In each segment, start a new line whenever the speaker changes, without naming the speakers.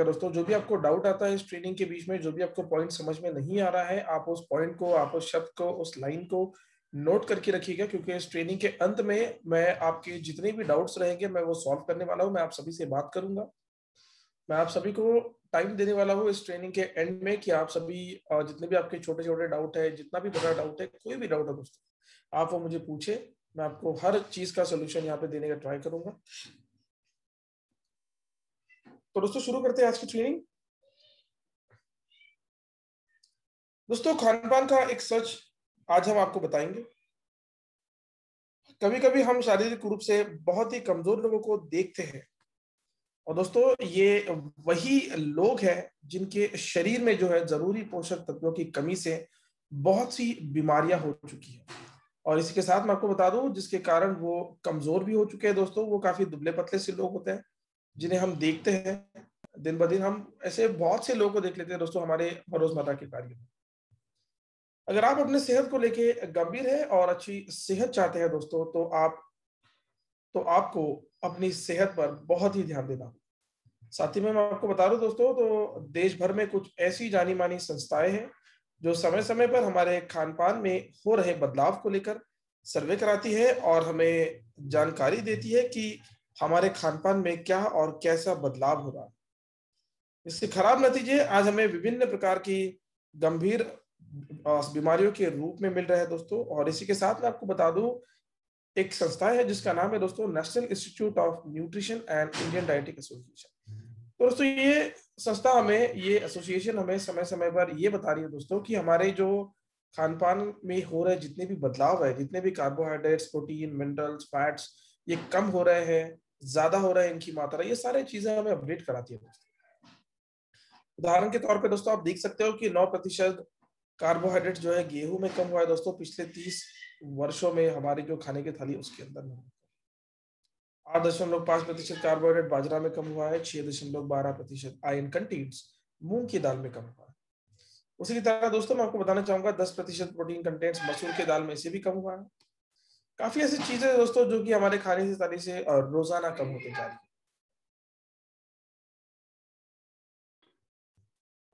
दोस्तों, जो भी आपको डाउट आता है इस ट्रेनिंग के बीच में, जो भी आपको पॉइंट समझ में नहीं आ रहा है, आप उस पॉइंट को, आप उस शब्द को, उस लाइन को नोट करके रखिएगा, क्योंकि इस ट्रेनिंग के अंत में मैं आपके जितने भी डाउट्स रहेंगे मैं वो सॉल्व करने वाला हूँ। मैं आप सभी से बात करूंगा, मैं आप सभी को टाइम देने वाला हूँ इस ट्रेनिंग के एंड में कि आप सभी जितने भी आपके छोटे छोटे डाउट है, जितना भी बड़ा डाउट है, कोई भी डाउट है दोस्तों, आप वो मुझे पूछे। मैं आपको हर चीज का सोल्यूशन यहाँ पे देने का ट्राई करूंगा। तो दोस्तों शुरू करते हैं आज की ट्रेनिंग। दोस्तों, खान पान का एक सच आज हम आपको बताएंगे। कभी कभी हम शारीरिक रूप से बहुत ही कमजोर लोगों को देखते हैं, और दोस्तों ये वही लोग हैं जिनके शरीर में जो है जरूरी पोषक तत्वों की कमी से बहुत सी बीमारियां हो चुकी हैं। और इसी के साथ मैं आपको बता दूं, जिसके कारण वो कमजोर भी हो चुके हैं दोस्तों, वो काफी दुबले पतले से लोग होते हैं जिन्हें हम देखते हैं दिन ब दिन। हम ऐसे बहुत से लोगों को देख लेते हैं दोस्तों हमारे रोजमर्रा के कार्य में। अगर आप अपने सेहत को लेके गंभीर है और अच्छी सेहत चाहते हैं दोस्तों, तो आपको अपनी सेहत पर बहुत ही ध्यान देना होगा। साथ ही में मैं आपको बता दूं दोस्तों, तो देश भर में कुछ ऐसी जानी मानी संस्थाएं हैं जो समय समय पर हमारे खान पान में हो रहे बदलाव को लेकर सर्वे कराती है और हमें जानकारी देती है कि हमारे खान पान में क्या और कैसा बदलाव हो रहा है। इसके खराब नतीजे आज हमें विभिन्न प्रकार की गंभीर बीमारियों के रूप में मिल रहे हैं दोस्तों। और इसी के साथ मैं आपको बता दूं, एक संस्था है जिसका नाम है दोस्तों national institute of nutrition and Indian dietetic association. तो दोस्तों ये संस्था हमें, ये एसोसिएशन हमें समय समय पर ये बता रही है दोस्तों कि हमारे जो खान पान में हो रहे जितने भी बदलाव है, जितने भी कार्बोहाइड्रेट्स, प्रोटीन, मिनरल्स, फैट्स, ये कम हो रहे हैं, ज्यादा हो रहे हैं इनकी मात्रा, ये सारी चीजें हमें अपडेट कराती है दोस्तों। उदाहरण के तौर पे दोस्तों आप देख सकते हो कि 9% कार्बोहाइड्रेट जो है गेहूं में कम हुआ है दोस्तों पिछले 30 वर्षों में। हमारी जो खाने की थाली उसके अंदर 8.5% कार्बोहाइड्रेट बाजरा में कम हुआ है। 6.12% आयरन कंटेंट्स मूंग की दाल में कम हुआ है। उसी की तरह दोस्तों मैं आपको बताना चाहूंगा 10% प्रोटीन कंटेंट्स मसूर की दाल में से भी कम हुआ है। काफी ऐसी चीजें दोस्तों जो कि हमारे खाने की थाली से रोजाना कम होते जा रही है।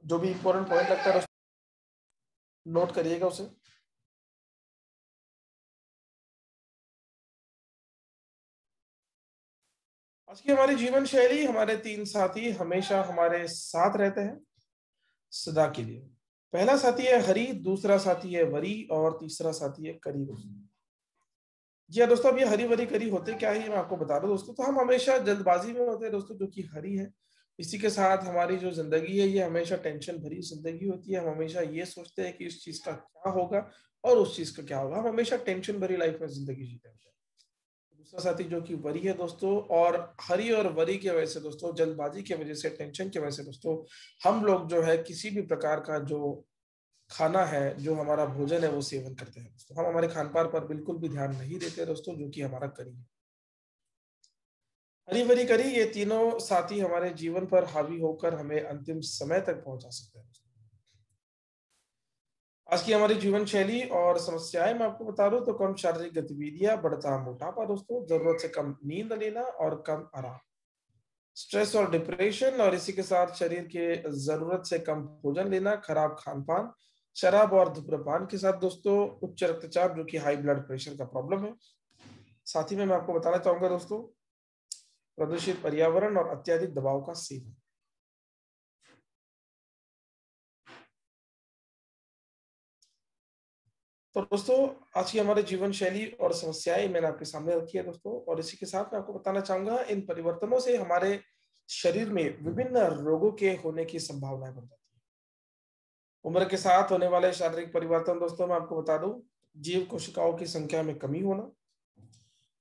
जो भी इंपॉर्टेंट पॉइंट लगता है नोट करिएगा उसे। आज की हमारी जीवन शैली, हमारे 3 साथी हमेशा हमारे साथ रहते हैं सदा के लिए। पहला साथी है हरी, दूसरा साथी है वरी और तीसरा साथी है करी दोस्तों। जी हाँ दोस्तों, अब ये हरी वरी करी होते क्या है मैं आपको बता रहा हूँ दोस्तों। तो हम हमेशा जल्दबाजी में होते हैं दोस्तों, जो कि हरी है। इसी के साथ हमारी जो जिंदगी है ये हमेशा टेंशन भरी जिंदगी होती है। हम हमेशा ये सोचते हैं कि इस चीज का क्या होगा और उस चीज का क्या होगा। हम हमेशा टेंशन भरी लाइफ में जिंदगी जीते हैं। दूसरा साथी जो कि वरी है दोस्तों, और हरी और वरी की वजह से दोस्तों, जल्दबाजी की वजह से, टेंशन की वजह से दोस्तों, हम लोग जो है किसी भी प्रकार का जो खाना है, जो हमारा भोजन है, वो सेवन करते हैं दोस्तों। हम हमारे खान पान पर बिल्कुल भी ध्यान नहीं देते दोस्तों, जो कि हमारा करी है। हरी भरी करी, ये तीनों साथी हमारे जीवन पर हावी होकर हमें अंतिम समय तक पहुंचा सकते हैं। आज की हमारी जीवन शैली और समस्याएं मैं आपको बता दूं तो कम शारीरिक गतिविधियां, बढ़ता मोटापा दोस्तों, जरूरत से कम नींद लेना और कम आराम, स्ट्रेस और डिप्रेशन, और इसी के साथ शरीर के जरूरत से कम भोजन लेना, खराब खान पान, शराब और धूम्रपान के साथ दोस्तों उच्च रक्तचाप, जो कि हाई ब्लड प्रेशर का प्रॉब्लम है। साथ ही में मैं आपको बताना चाहूंगा दोस्तों, प्रदूषित पर्यावरण और अत्यधिक दबाव का सेवन। तो दोस्तों आज की हमारे जीवन शैली और समस्याएं मैंने आपके सामने रखी है दोस्तों, और इसी के साथ मैं आपको बताना चाहूंगा इन परिवर्तनों से हमारे शरीर में विभिन्न रोगों के होने की संभावनाएं बढ़ जाती है। उम्र के साथ होने वाले शारीरिक परिवर्तन दोस्तों मैं आपको बता दूं, जीव कोशिकाओं की संख्या में कमी होना,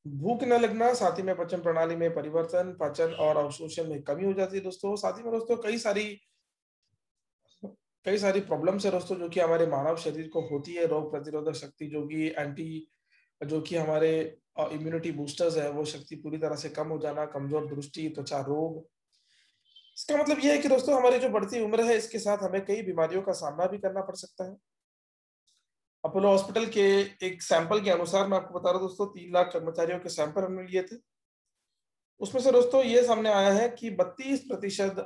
भूख न लगना, साथ ही में पाचन प्रणाली में परिवर्तन, पाचन और अवशोषण में कमी हो जाती है दोस्तों। साथ ही में दोस्तों कई सारी प्रॉब्लम्स है दोस्तों जो कि हमारे मानव शरीर को होती है। रोग प्रतिरोधक शक्ति, जो कि हमारे इम्यूनिटी बूस्टर्स है, वो शक्ति पूरी तरह से कम हो जाना, कमजोर दृष्टि, त्वचा रोग। इसका मतलब ये है कि दोस्तों हमारी जो बढ़ती उम्र है इसके साथ हमें कई बीमारियों का सामना भी करना पड़ सकता है। अपोलो हॉस्पिटल के एक सैंपल के अनुसार मैं आपको बता रहा हूँ दोस्तों, 3 लाख कर्मचारियों के सैंपल हमने लिए थे। उसमें से दोस्तों ये सामने आया है कि 32%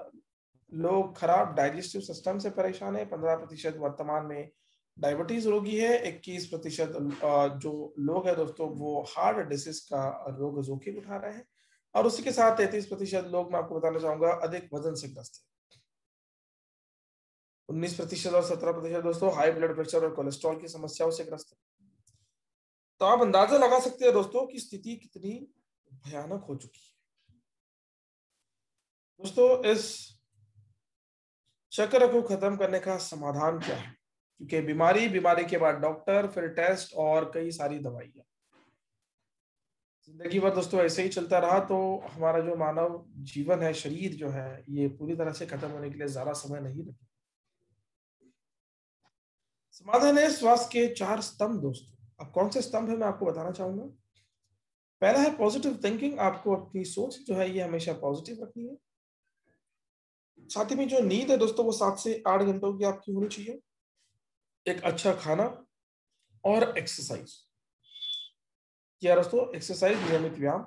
लोग खराब डाइजेस्टिव सिस्टम से परेशान है, 15% वर्तमान में डायबिटीज रोगी है, 21% जो लोग हैं दोस्तों वो हार्ट डिसीज का रोग जोखिम उठा रहे हैं, और उसी के साथ 33% लोग, मैं आपको बताना चाहूंगा, अधिक वजन से ग्रस्त है। 19% और 17% दोस्तों हाई ब्लड प्रेशर और कोलेस्ट्रॉल की समस्याओं से ग्रस्त है। तो आप अंदाजा लगा सकते हैं दोस्तों कि स्थिति कितनी भयानक हो चुकी है। दोस्तों, इस चक्र को खत्म करने का समाधान क्या है? क्योंकि बीमारी के बाद डॉक्टर, फिर टेस्ट और कई सारी दवाइयां, जिंदगी भर दोस्तों ऐसे ही चलता रहा तो हमारा जो मानव जीवन है, शरीर जो है, ये पूरी तरह से खत्म होने के लिए ज्यादा समय नहीं लगेगा। समाधान है स्वास्थ्य के 4 स्तंभ दोस्तों। अब कौन से स्तंभ है मैं आपको बताना चाहूंगा। पहला है पॉजिटिव थिंकिंग। आपको अपनी सोच जो है ये हमेशा पॉजिटिव रखनी है। साथ ही में जो नींद है दोस्तों वो 7 से 8 घंटों की आपकी होनी चाहिए। एक अच्छा खाना और एक्सरसाइज, क्या दोस्तों, एक्सरसाइज, नियमित व्यायाम,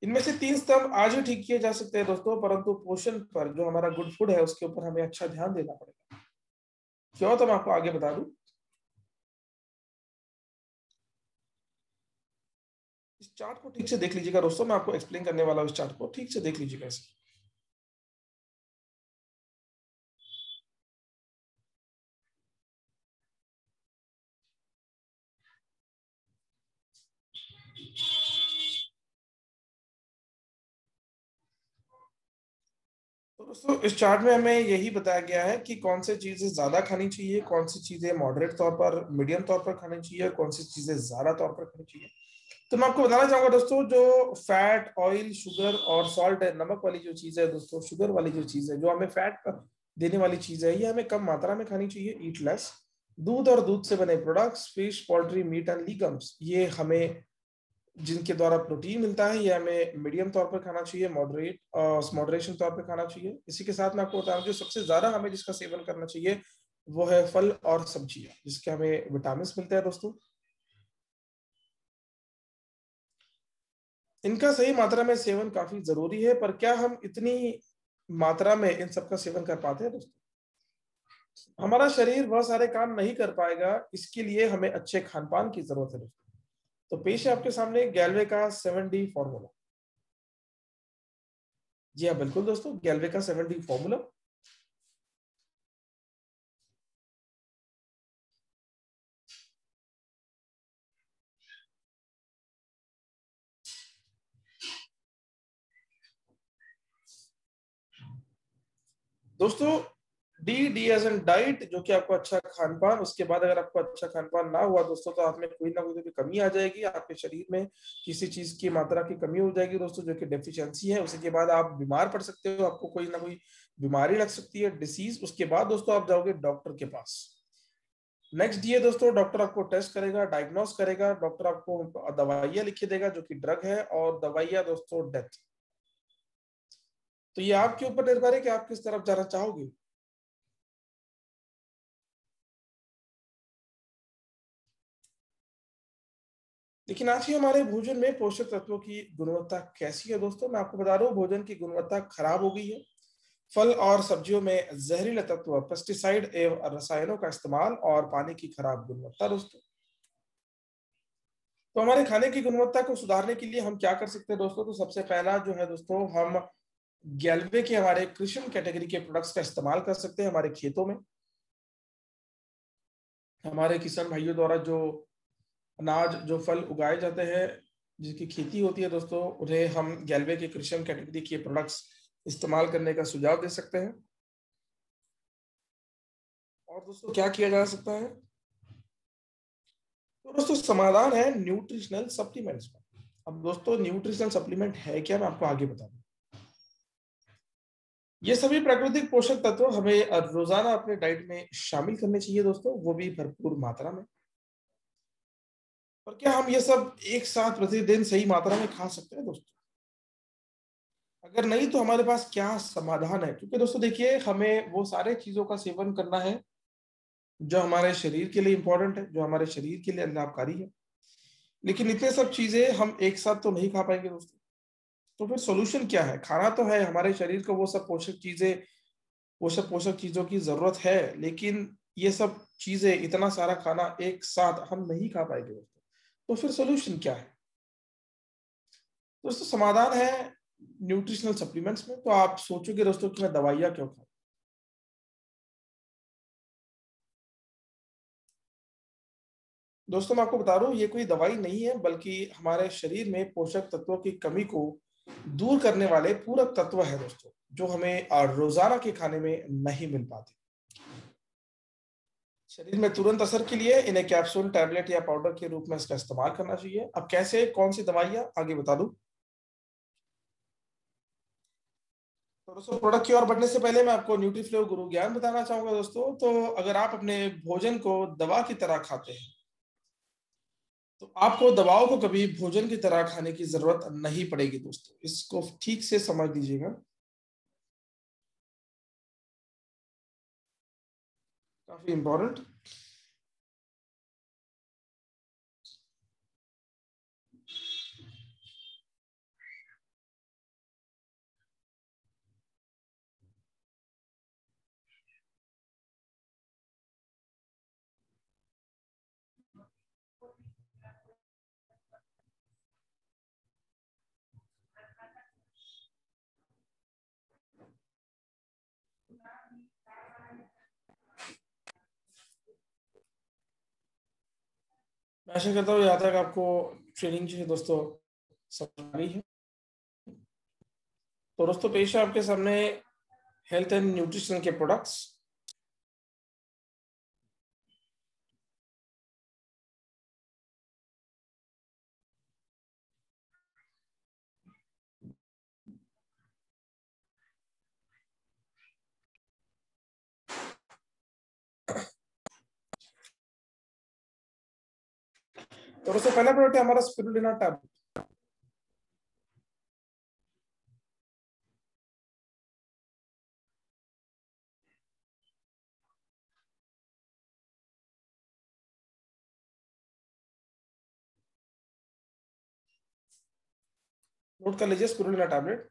इनमें से 3 स्तंभ आज ही ठीक किए जा सकते हैं दोस्तों, परंतु पोषण पर, जो हमारा गुड फूड है उसके ऊपर हमें अच्छा ध्यान देना पड़ेगा। क्यों, तो मैं आपको आगे बता दूं। इस चार्ट को ठीक से देख लीजिएगा दोस्तों, मैं आपको एक्सप्लेन करने वाला हूं। इस चार्ट को ठीक से देख लीजिएगा इसे। तो दोस्तों इस चार्ट में हमें यही बताया गया है कि कौन सी चीजें ज्यादा खानी चाहिए, कौन सी चीजें मॉडरेट तौर पर, मीडियम तौर पर खानी चाहिए, और कौन सी चीजें ज्यादा तौर पर खानी चाहिए। तो मैं आपको बताना चाहूंगा दोस्तों, जो फैट, ऑयल, शुगर और सॉल्ट है, नमक वाली जो चीज है दोस्तों, शुगर वाली जो चीज है, जो हमें फैट देने वाली चीज है, ये हमें कम मात्रा में खानी चाहिए, ईट लेस। दूध और दूध से बने products, fish, poultry, meat and legumes, ये हमें, जिनके द्वारा प्रोटीन मिलता है, ये हमें मीडियम तौर पर खाना चाहिए, मॉडरेशन तौर पर खाना चाहिए। इसी के साथ मैं आपको बताऊं, जो सबसे ज्यादा हमें जिसका सेवन करना चाहिए वो है फल और सब्जियां, जिसके हमें विटामिन मिलते हैं दोस्तों। इनका सही मात्रा में सेवन काफी जरूरी है, पर क्या हम इतनी मात्रा में इन सबका सेवन कर पाते हैं दोस्तों? हमारा शरीर बहुत सारे काम नहीं कर पाएगा, इसके लिए हमें अच्छे खान पान की जरूरत है दोस्तों। तो पेश है आपके सामने गैल्वे का 7D फॉर्मूला। जी हाँ, बिल्कुल दोस्तों, गैल्वे का 7D फॉर्मूला। दोस्तों, डी एज एन डाइट, जो कि आपको अच्छा खान पान, उसके बाद अगर आपको अच्छा खान पान ना हुआ दोस्तों तो आप में कोई ना कोई तो कमी आ जाएगी, आपके शरीर में किसी चीज की मात्रा की कमी हो जाएगी दोस्तों, जो कि डेफिशिएंसी है। उसी के बाद आप बीमार पड़ सकते हो, आपको कोई ना कोई बीमारी लग सकती है, डिसीज। उसके बाद दोस्तों आप जाओगे डॉक्टर के पास। नेक्स्ट ये दोस्तों, डॉक्टर आपको टेस्ट करेगा, डायग्नोस करेगा, डॉक्टर आपको दवाइयां लिख देगा जो कि ड्रग है, और दवाइयां दोस्तों डेथ। तो ये आपके ऊपर निर्भर है कि आप किस तरफ जाना चाहोगे। लेकिन आज ही हमारे भोजन में पोषक तत्वों की गुणवत्ता कैसी है दोस्तों? मैं आपको बता रहा हूँ, भोजन की गुणवत्ता खराब हो गई है। फल और सब्जियों में जहरीले तत्व, पेस्टिसाइड एवं रसायनों का इस्तेमाल, और पानी की खराब गुणवत्ता दोस्तों। तो हमारे खाने की गुणवत्ता को सुधारने के लिए हम क्या कर सकते हैं दोस्तों? तो सबसे पहला जो है दोस्तों, हम गैल्वे के हमारे कृषि कैटेगरी के प्रोडक्ट्स का इस्तेमाल कर सकते हैं हमारे खेतों में। हमारे किसान भाइयों द्वारा जो अनाज, जो फल उगाए जाते हैं, जिसकी खेती होती है दोस्तों, उन्हें हम गैल्वे के कृषि कैटेगरी के प्रोडक्ट्स इस्तेमाल करने का सुझाव दे सकते हैं। और दोस्तों क्या किया जा सकता है? तो दोस्तों समाधान है न्यूट्रिशनल सप्लीमेंट्स का। अब दोस्तों न्यूट्रिशनल सप्लीमेंट है क्या, मैं आपको आगे बता दूं। ये सभी प्राकृतिक पोषक तत्व हमें रोजाना अपने डाइट में शामिल करने चाहिए दोस्तों, वो भी भरपूर मात्रा में। और क्या हम ये सब एक साथ प्रतिदिन सही मात्रा में खा सकते हैं दोस्तों? अगर नहीं तो हमारे पास क्या समाधान है? क्योंकि दोस्तों देखिए, हमें वो सारे चीजों का सेवन करना है जो हमारे शरीर के लिए इंपॉर्टेंट है, जो हमारे शरीर के लिए लाभकारी है। लेकिन इतने सब चीजें हम एक साथ तो नहीं खा पाएंगे दोस्तों। तो फिर सॉल्यूशन क्या है? खाना तो है हमारे शरीर को वो सब पोषक चीजें पोषक पोषक चीजों की जरूरत है, लेकिन ये सब चीजें, इतना सारा खाना एक साथ हम नहीं खा पाएंगे दोस्तों। तो फिर सोल्यूशन क्या है दोस्तों? समाधान है न्यूट्रिशनल सप्लीमेंट्स में। तो आप सोचोगे दोस्तों कि मैं दवाइयाँ क्यों खाऊं? दोस्तों मैं आपको बता रहा हूँ, ये कोई दवाई नहीं है, बल्कि हमारे शरीर में पोषक तत्वों की कमी को दूर करने वाले पूरक तत्व है दोस्तों, जो हमें रोजाना के खाने में नहीं मिल पाते। शरीर में तुरंत असर के लिए इन्हें कैप्सूल, टैबलेट या पाउडर के रूप में इसका इस्तेमाल करना चाहिए। अब कैसे, कौन सी दवाइयाँ, आगे बता दूं। तो दोस्तों प्रोडक्ट की ओर बढ़ने से पहले मैं आपको न्यूट्रीफ्लो गुरु ज्ञान बताना चाहूंगा दोस्तों। तो अगर आप अपने भोजन को दवा की तरह खाते हैं, तो आपको दवाओं को कभी भोजन की तरह खाने की जरूरत नहीं पड़ेगी दोस्तों। इसको ठीक से समझ लीजिएगा, काफी इंपॉर्टेंट। मैं आशा करता हूँ यहाँ तक आपको ट्रेनिंग जो है दोस्तों समझ आ गई है। तो दोस्तों पेश है आपके सामने हेल्थ एंड न्यूट्रिशन के प्रोडक्ट्स। तो दोस्तों पहला प्रोडक्ट है हमारा स्पिरुलिना टैबलेट। नोट कर लीजिए स्पिरुलिना टैबलेट।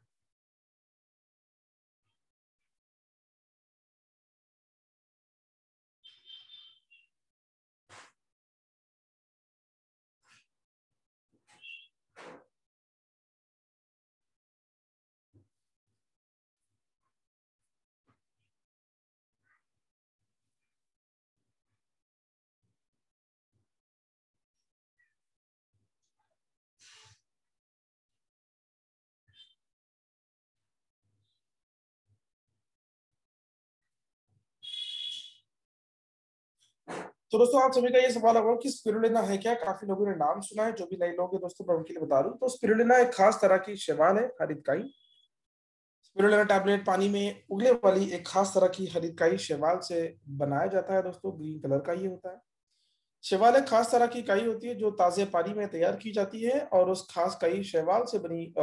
तो दोस्तों आप सभी का ये सवाल होगा कि स्पिरुलिना है क्या। काफी लोगों ने नाम सुना है, जो भी नए लोग हैं दोस्तों मैं उनके लिए बता दूं। तो स्पिरुलिना एक खास तरह की शैवाल है, हरितकाई। स्पिरुलिना टैबलेट पानी में उगने वाली एक खास तरह की हरितकाई शैवाल से बनाया जाता है दोस्तों। ग्रीन कलर का ये होता है। शैवाल एक खास तरह की काई होती है जो ताजे पानी में तैयार की जाती है, और उस खास काई शैवाल से बनी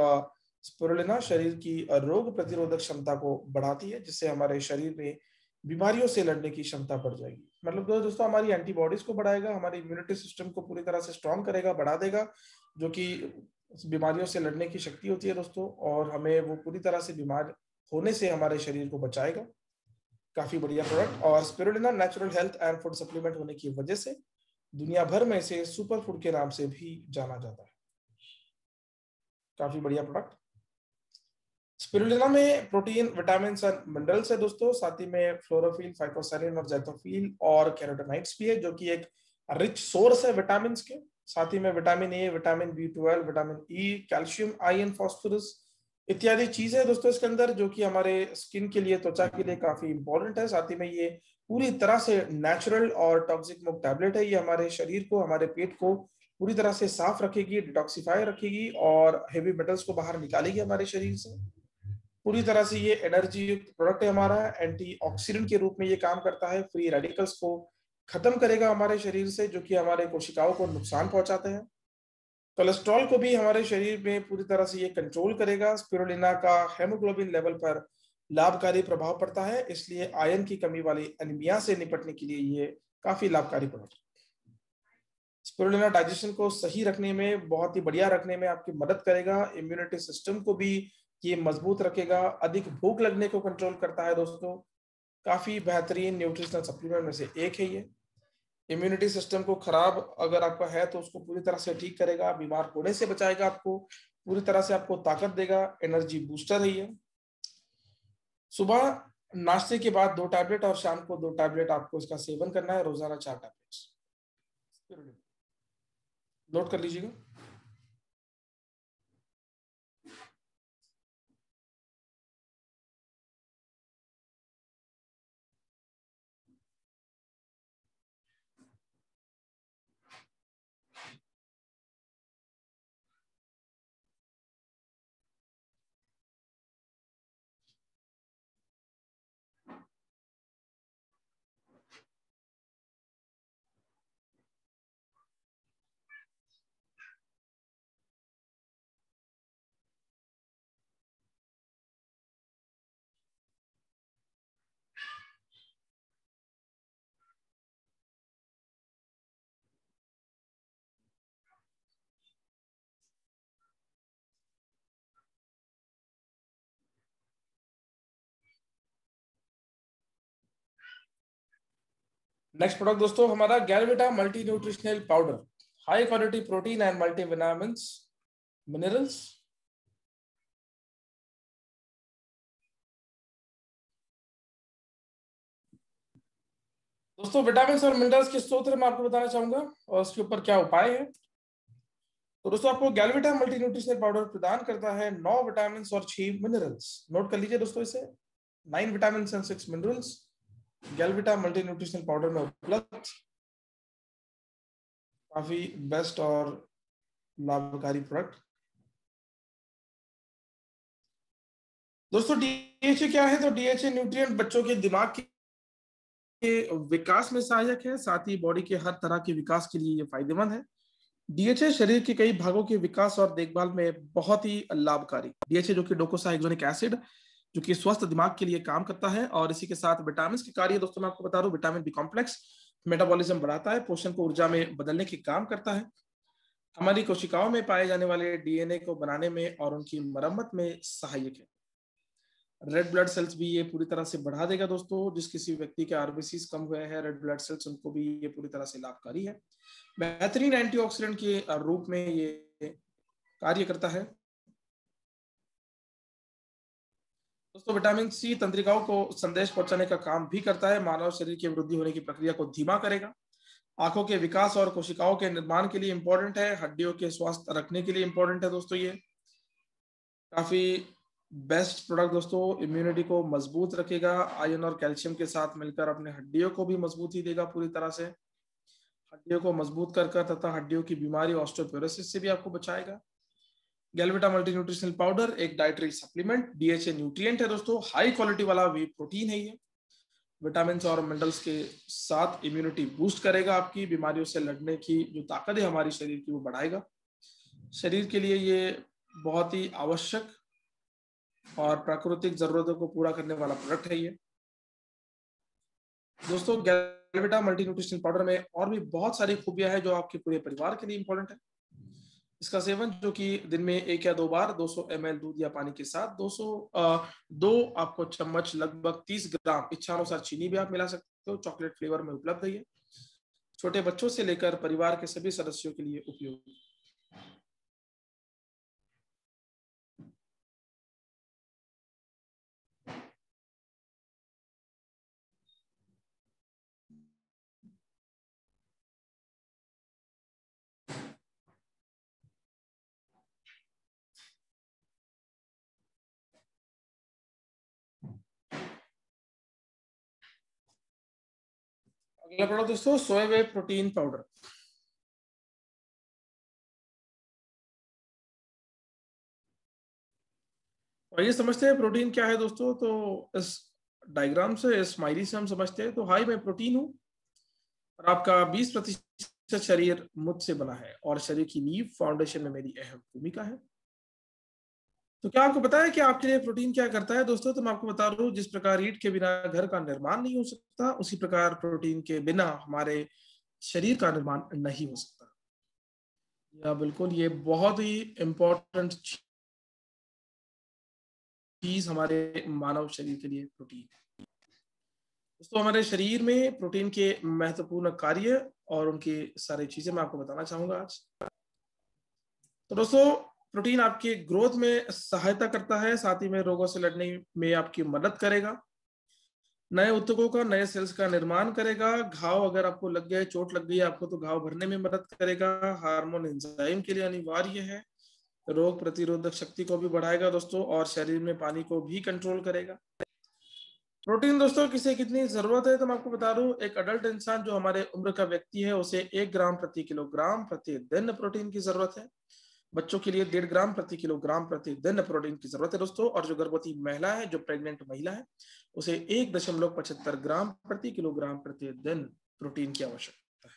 स्पिरुलिना शरीर की रोग प्रतिरोधक क्षमता को बढ़ाती है, जिससे हमारे शरीर में बीमारियों से लड़ने की क्षमता बढ़ जाएगी। मतलब दोस्तों हमारी एंटीबॉडीज को बढ़ाएगा, हमारी इम्यूनिटी सिस्टम को पूरी तरह से स्ट्रॉन्ग करेगा, बढ़ा देगा, जो कि बीमारियों से लड़ने की शक्ति होती है दोस्तों, और हमें वो पूरी तरह से बीमार होने से हमारे शरीर को बचाएगा। काफी बढ़िया प्रोडक्ट। और spirulina natural health and food supplement होने की वजह से दुनिया भर में इसे सुपर फूड के नाम से भी जाना जाता है। काफी बढ़िया प्रोडक्ट। स्पिरुलिना में प्रोटीन, विटामिन और मिनरल्स है दोस्तों। साथ ही में फ्लोरोफिल, फाइटोसैनिन और जैथोफिल और कैरोटीनॉइड्स भी है, जो कि एक रिच सोर्स है विटामिन के। साथ ही में vitamin A, vitamin B 12, vitamin E, calcium, iron, phosphorus इत्यादि चीजें है दोस्तों इसके अंदर, जो कि हमारे स्किन के लिए, त्वचा के लिए काफी इंपॉर्टेंट है। साथ ही में ये पूरी तरह से नेचुरल और टॉक्सिक मुक्त टैबलेट है। ये हमारे शरीर को, हमारे पेट को पूरी तरह से साफ रखेगी, डिटॉक्सिफाई रखेगी, और हेवी मेटल्स को बाहर निकालेगी हमारे शरीर से। पूरी तरह से ये एनर्जी युक्त प्रोडक्ट है हमारा। एंटीऑक्सीडेंट के रूप में ये काम करता है, फ्री रेडिकल्स को खत्म करेगा हमारे शरीर से, जो कि हमारे कोशिकाओं को नुकसान पहुंचाते हैं। कोलेस्ट्रॉल को भी हमारे शरीर में पूरी तरह से ये कंट्रोल करेगा। स्पिरुलिना का हेमोग्लोबिन लेवल पर लाभकारी प्रभाव पड़ता है, इसलिए आयरन की कमी वाली एनीमिया से निपटने के लिए ये काफी लाभकारी प्रोडक्ट है। स्पिरुलिना डाइजेशन को सही रखने में, बहुत ही बढ़िया रखने में आपकी मदद करेगा। इम्यूनिटी सिस्टम को भी ये मजबूत रखेगा। अधिक भूख लगने को कंट्रोल करता है दोस्तों। काफी बेहतरीन न्यूट्रिशनल सप्लीमेंट में से एक है ये। इम्यूनिटी सिस्टम को खराब अगर आपका है तो उसको पूरी तरह से ठीक करेगा, बीमार होने से बचाएगा आपको, पूरी तरह से आपको ताकत देगा, एनर्जी बूस्टर है ये। सुबह नाश्ते के बाद 2 टैबलेट और शाम को 2 टैबलेट आपको इसका सेवन करना है, रोजाना 4 टैबलेट्स। नोट कर लीजिएगा। नेक्स्ट प्रोडक्ट दोस्तों हमारा Galvita multi nutritional powder, high quality protein and multi vitamins minerals. दोस्तों विटामिन और मिनरल्स के स्रोत मैं आपको बताना चाहूंगा और उसके ऊपर क्या उपाय है। तो दोस्तों आपको गैलविटा मल्टी न्यूट्रिशनल पाउडर प्रदान करता है 9 विटामिन और 6 मिनरल्स। नोट कर लीजिए दोस्तों इसे, 9 vitamin and 6 minerals Galvita multi nutritional powder में उपलब्ध। काफी बेस्ट और लाभकारी प्रोडक्ट। दोस्तों डीएचए क्या है? तो डीएचए न्यूट्रिएंट बच्चों के दिमाग के विकास में सहायक है, साथ ही बॉडी के हर तरह के विकास के लिए ये फायदेमंद है। डीएचए शरीर के कई भागों के विकास और देखभाल में बहुत ही लाभकारी। डीएचए जो कि डोकोसाहेक्सोनिक एसिड जो कि स्वस्थ दिमाग के लिए काम करता है, और इसी के साथ विटामिन के कार्य दोस्तों मैं आपको बता रहा हूँ। विटामिन बी कॉम्प्लेक्स मेटाबॉलिज्म बढ़ाता है, पोषण को ऊर्जा में बदलने के काम करता है, हमारी कोशिकाओं में पाए जाने वाले डीएनए को बनाने में और उनकी मरम्मत में सहायक है। रेड ब्लड सेल्स भी ये पूरी तरह से बढ़ा देगा दोस्तों। जिस किसी व्यक्ति के आरबीसी कम हुए हैं रेड ब्लड सेल्स, उनको भी ये पूरी तरह से लाभकारी है। बेहतरीन एंटीऑक्सीडेंट के रूप में ये कार्य करता है। दोस्तों विटामिन सी तंत्रिकाओं को संदेश पहुंचाने का काम भी करता है, मानव शरीर की वृद्धि होने की प्रक्रिया को धीमा करेगा, आंखों के विकास और कोशिकाओं के निर्माण के लिए इंपॉर्टेंट है, हड्डियों के स्वास्थ्य रखने के लिए इंपॉर्टेंट है दोस्तों। ये काफी बेस्ट प्रोडक्ट दोस्तों, इम्यूनिटी को मजबूत रखेगा, आयरन और कैल्शियम के साथ मिलकर अपने हड्डियों को भी मजबूती देगा, पूरी तरह से हड्डियों को मजबूत कर तथा हड्डियों की बीमारी ऑस्टियोपोरोसिस से भी आपको बचाएगा। गैलविटा मल्टी न्यूट्रिशनल पाउडर एक डाइटरी सप्लीमेंट, डीएचए न्यूट्रिएंट है दोस्तों, हाई क्वालिटी वाला वी प्रोटीन है ये, विटामिन और मिनरल्स के साथ इम्यूनिटी बूस्ट करेगा, आपकी बीमारियों से लड़ने की जो ताकत है हमारी शरीर की वो बढ़ाएगा। शरीर के लिए ये बहुत ही आवश्यक और प्राकृतिक जरूरतों को पूरा करने वाला प्रोडक्ट है ये। दोस्तों गैलविटा मल्टी न्यूट्रिशनल पाउडर में और भी बहुत सारी खूबियां हैं जो आपके पूरे परिवार के लिए इंपॉर्टेंट है। इसका सेवन जो कि दिन में 1 या 2 बार 200 ml दूध या पानी के साथ 2 आपको चम्मच लगभग 30 ग्राम इच्छानुसार चीनी भी आप मिला सकते हो, चॉकलेट फ्लेवर में उपलब्ध है ये, छोटे बच्चों से लेकर परिवार के सभी सदस्यों के लिए उपयोगी। अगला प्रोडक्ट दोस्तों सोया वे प्रोटीन पाउडर। और ये समझते हैं प्रोटीन क्या है दोस्तों। तो इस डायग्राम से, इस स्माइली से हम समझते हैं। तो हाई मैं प्रोटीन हूँ और आपका 20% शरीर मुझसे बना है और शरीर की नींव फाउंडेशन में मेरी अहम भूमिका है। तो क्या आपको पता है कि आपके लिए प्रोटीन क्या करता है दोस्तों? तो मैं आपको बता रहा हूँ, जिस प्रकार ईंट के बिना घर का निर्माण नहीं हो सकता, उसी प्रकार प्रोटीन के बिना हमारे शरीर का निर्माण नहीं हो सकता। या बिल्कुल, ये बहुत ही इंपॉर्टेंट चीज हमारे मानव शरीर के लिए प्रोटीन है। दोस्तों हमारे शरीर में प्रोटीन के महत्वपूर्ण कार्य और उनकी सारी चीजें मैं आपको बताना चाहूंगा आज। तो दोस्तों प्रोटीन आपके ग्रोथ में सहायता करता है, साथ ही में रोगों से लड़ने में आपकी मदद करेगा, नए ऊतकों का, नए सेल्स का निर्माण करेगा, घाव अगर आपको लग गया है, चोट लग गई है आपको, तो घाव भरने में मदद करेगा, हार्मोन एंजाइम के लिए अनिवार्य है, रोग प्रतिरोधक शक्ति को भी बढ़ाएगा दोस्तों, और शरीर में पानी को भी कंट्रोल करेगा। प्रोटीन दोस्तों किसे कितनी जरूरत है तो मैं आपको बता दूं, एक अडल्ट इंसान जो हमारे उम्र का व्यक्ति है उसे 1 ग्राम प्रति किलोग्राम प्रतिदिन प्रोटीन की जरूरत है। बच्चों के लिए 1.5 ग्राम प्रति किलोग्राम प्रतिदिन प्रोटीन की जरूरत है दोस्तों, और जो गर्भवती महिला है, जो प्रेग्नेंट महिला है, उसे 1.75 ग्राम प्रति किलोग्राम प्रतिदिन प्रोटीन की आवश्यकता है।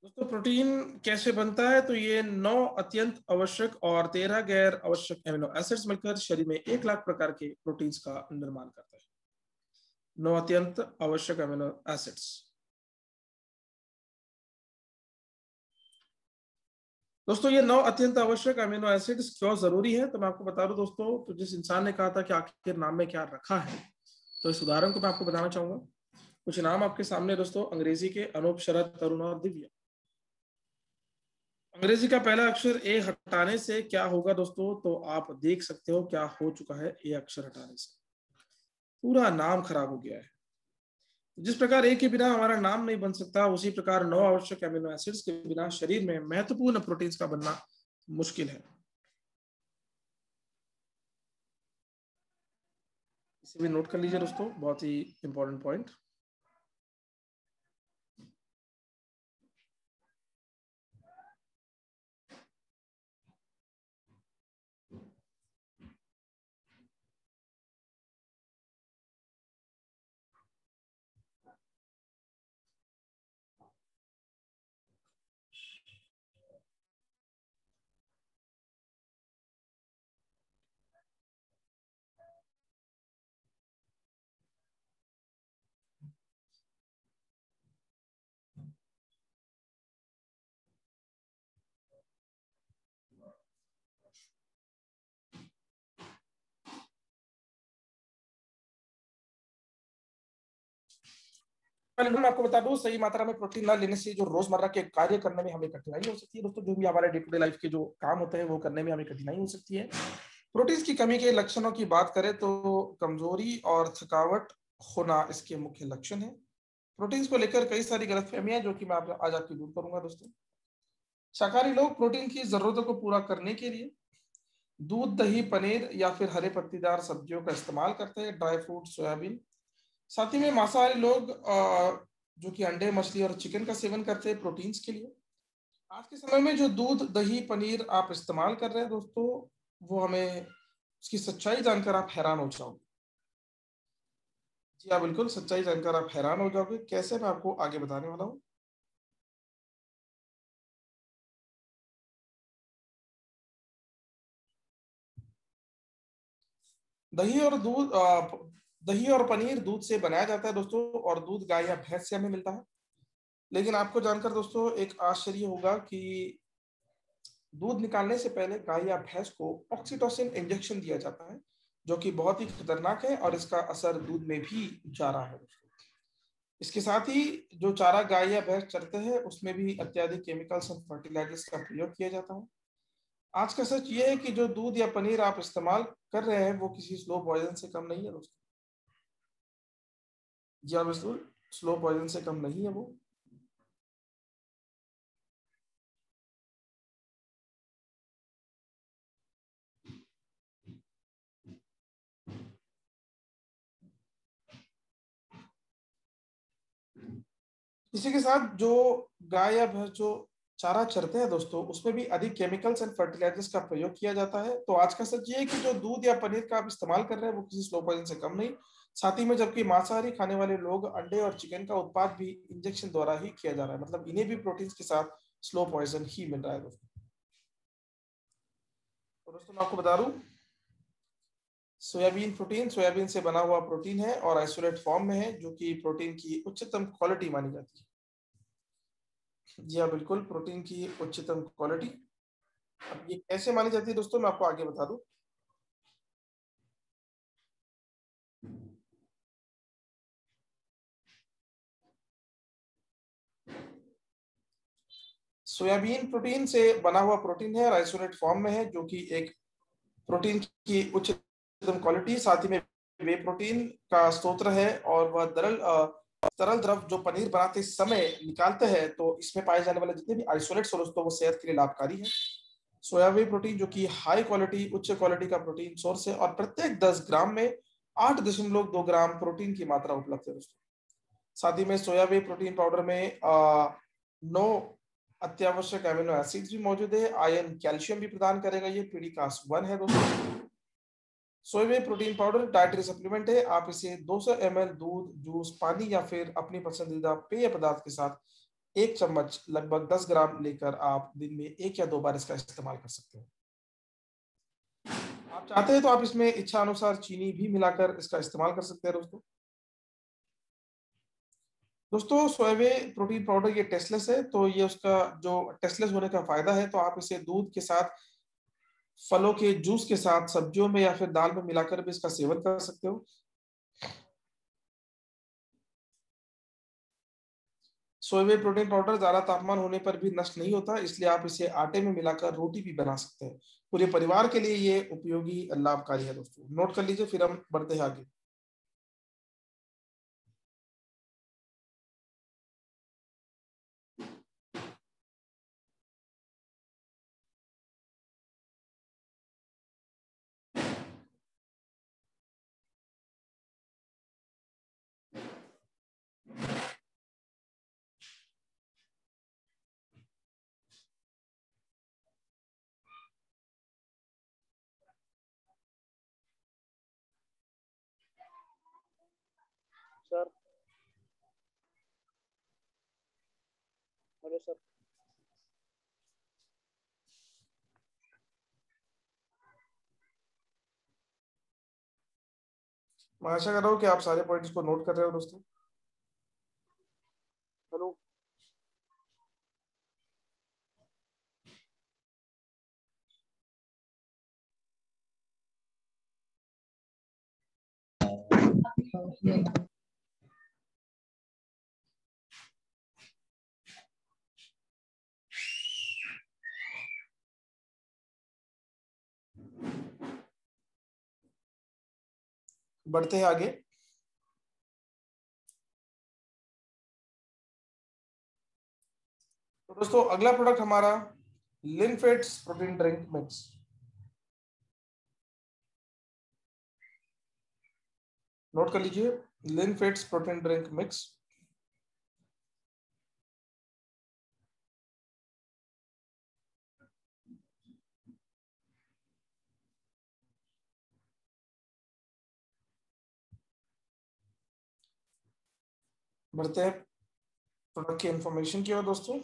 दोस्तों प्रोटीन कैसे बनता है, तो ये 9 अत्यंत आवश्यक और 13 गैर आवश्यक एमिनो एसिड्स मिलकर शरीर में 1 लाख प्रकार के प्रोटीन्स का निर्माण करता है। 9 अत्यंत आवश्यक एमिनो एसिड्स। दोस्तों ये 9 अत्यंत आवश्यक अमीनो एसिड्स क्यों जरूरी है, तो मैं आपको बता दूं दोस्तों, तो जिस इंसान ने कहा था कि आखिर नाम में क्या रखा है, तो इस उदाहरण को मैं आपको बताना चाहूंगा। कुछ नाम आपके सामने दोस्तों, अंग्रेजी के अनूप, शरद, तरुण और दिव्या। अंग्रेजी का पहला अक्षर ए हटाने से क्या होगा दोस्तों, तो आप देख सकते हो क्या हो चुका है। ए अक्षर हटाने से पूरा नाम खराब हो गया है। जिस प्रकार ए के बिना हमारा नाम नहीं बन सकता, उसी प्रकार 9 आवश्यक एमिनो एसिड्स के बिना शरीर में महत्वपूर्ण प्रोटीन्स का बनना मुश्किल है। इसे भी नोट कर लीजिए दोस्तों, बहुत ही इंपॉर्टेंट पॉइंट। पहले मैं आपको बता दूं, सही मात्रा में प्रोटीन ना लेने से जो रोजमर्रा के कार्य करने में हमें कठिनाई हो सकती है दोस्तों। जो भी हमारे डे टू डे लाइफ के जो काम होते हैं वो करने में हमें कठिनाई हो सकती है। प्रोटीन की कमी के लक्षणों की बात करें तो कमजोरी और थकावट होना इसके मुख्य लक्षण है। प्रोटीन को लेकर कई सारी गलतफहमियां जो कि मैं आज आपकी दूर करूंगा दोस्तों। शाकाहारी लोग प्रोटीन की जरूरतों को पूरा करने के लिए दूध, दही, पनीर या फिर हरे पत्तेदार सब्जियों का इस्तेमाल करते हैं, ड्राई फ्रूट, सोयाबीन। साथ ही में मांसाहारी लोग जो कि अंडे, मछली और चिकन का सेवन करते हैं प्रोटीन्स के लिए। आज के समय में जो दूध, दही, पनीर आप इस्तेमाल कर रहे हैं दोस्तों, वो हमें उसकी सच्चाई जानकर आप हैरान हो जाओगे। जी हाँ, बिल्कुल सच्चाई जानकर आप हैरान हो जाओगे। कैसे, मैं आपको आगे बताने वाला हूँ। दही और दूध दही और पनीर दूध से बनाया जाता है दोस्तों, और दूध गाय या भैंस से हमें मिलता है। लेकिन आपको जानकर दोस्तों एक आश्चर्य होगा कि दूध निकालने से पहले गाय या भैंस को ऑक्सीटोसिन इंजेक्शन दिया जाता है, जो कि बहुत ही खतरनाक है, और इसका असर दूध में भी जा रहा है। इसके साथ ही जो चारा गाय या भैंस चरते हैं उसमें भी अत्यधिक केमिकल्स और फर्टिलाइजर्स का प्रयोग किया जाता है। आज का सच ये है कि जो दूध या पनीर आप इस्तेमाल कर रहे हैं वो किसी स्लो पॉइजन से कम नहीं है दोस्तों। जी हाँ दोस्तों, स्लो पॉइजन से कम नहीं है वो। इसी के साथ जो गाय या भैंस जो चारा चरते हैं दोस्तों, उसमें भी अधिक केमिकल्स एंड फर्टिलाइजर्स का प्रयोग किया जाता है। तो आज का सच ये है कि जो दूध या पनीर का आप इस्तेमाल कर रहे हैं वो किसी स्लो पॉइजन से कम नहीं। साथ ही में जबकि मांसाहारी खाने वाले लोग अंडे और चिकन का उत्पाद भी इंजेक्शन द्वारा ही किया जा रहा है, मतलब इन्हें भी प्रोटीन के साथ स्लो पॉइजन ही मिल रहा है दोस्तों। तो दोस्तों मैं आपको बता दूं, सोयाबीन प्रोटीन सोयाबीन से बना हुआ प्रोटीन है और आइसोलेट फॉर्म में है, जो कि प्रोटीन की उच्चतम क्वालिटी मानी जाती है। जी हाँ बिल्कुल, प्रोटीन की उच्चतम क्वालिटी। अब ये कैसे मानी जाती है दोस्तों, मैं आपको आगे बता दूं। सोयाबीन प्रोटीन से बना हुआ प्रोटीन है और आइसोलेट फॉर्म में है, जो कि एक प्रोटीन की उच्चतम क्वालिटी, साथ ही में वे प्रोटीन का स्रोत है और वह तरल द्रव जो पनीर बनाते समय निकालते हैं, तो इसमें पाए जाने वाले जितने भी आइसोलेट्स हैं दोस्तों, वो सेहत के लिए लाभकारी है। सोयाबीन प्रोटीन जो कि हाई क्वालिटी, उच्च क्वालिटी का प्रोटीन सोर्स है और प्रत्येक 10 ग्राम में 8.2 ग्राम प्रोटीन की मात्रा उपलब्ध है दोस्तों। साथ ही में सोयाबीन प्रोटीन पाउडर में 9 अत्यावश्यक एमिनो एसिड्स भी मौजूद है। आयरन, कैल्शियम भी प्रदान करेगा। ये पीडीकास 1 है दोस्तों। Soybean protein powder dietary supplement है। आप इसे 200 ml दूध, जूस, पानी या फिर अपनी पसंदीदा पेय पदार्थ के साथ 1 चम्मच लगभग 10 ग्राम लेकर आप दिन में 1 या 2 बार इसका इस्तेमाल कर सकते हैं। आप चाहते हैं तो आप इसमें इच्छा अनुसार चीनी भी मिलाकर इसका इस्तेमाल कर सकते हैं दोस्तों। दोस्तों सोयाबीन प्रोटीन पाउडर ये टेस्टलेस है, तो ये उसका जो टेस्टलेस होने का फायदा है, तो आप इसे दूध के साथ, फलों के जूस के साथ, सब्जियों में या फिर दाल में मिलाकर भी इसका सेवन कर सकते हो। सोयाबीन प्रोटीन पाउडर ज्यादा तापमान होने पर भी नष्ट नहीं होता, इसलिए आप इसे आटे में मिलाकर रोटी भी बना सकते हैं। पूरे परिवार के लिए ये उपयोगी, लाभकारी है दोस्तों। नोट कर लीजिए, फिर हम बढ़ते हैं आगे।
सर। Hello sir.
मैं आशा कर रहा हूँ कि आप सारे पॉइंट्स को नोट कर रहे हो दोस्तों।
हेलो।
बढ़ते हैं आगे। तो दोस्तों अगला प्रोडक्ट हमारा लिनफेड्स प्रोटीन ड्रिंक मिक्स। नोट कर लीजिए, लिनफेड्स प्रोटीन ड्रिंक मिक्स। बढ़ते हैं प्रोडक्ट की इंफॉर्मेशन की ओर दोस्तों।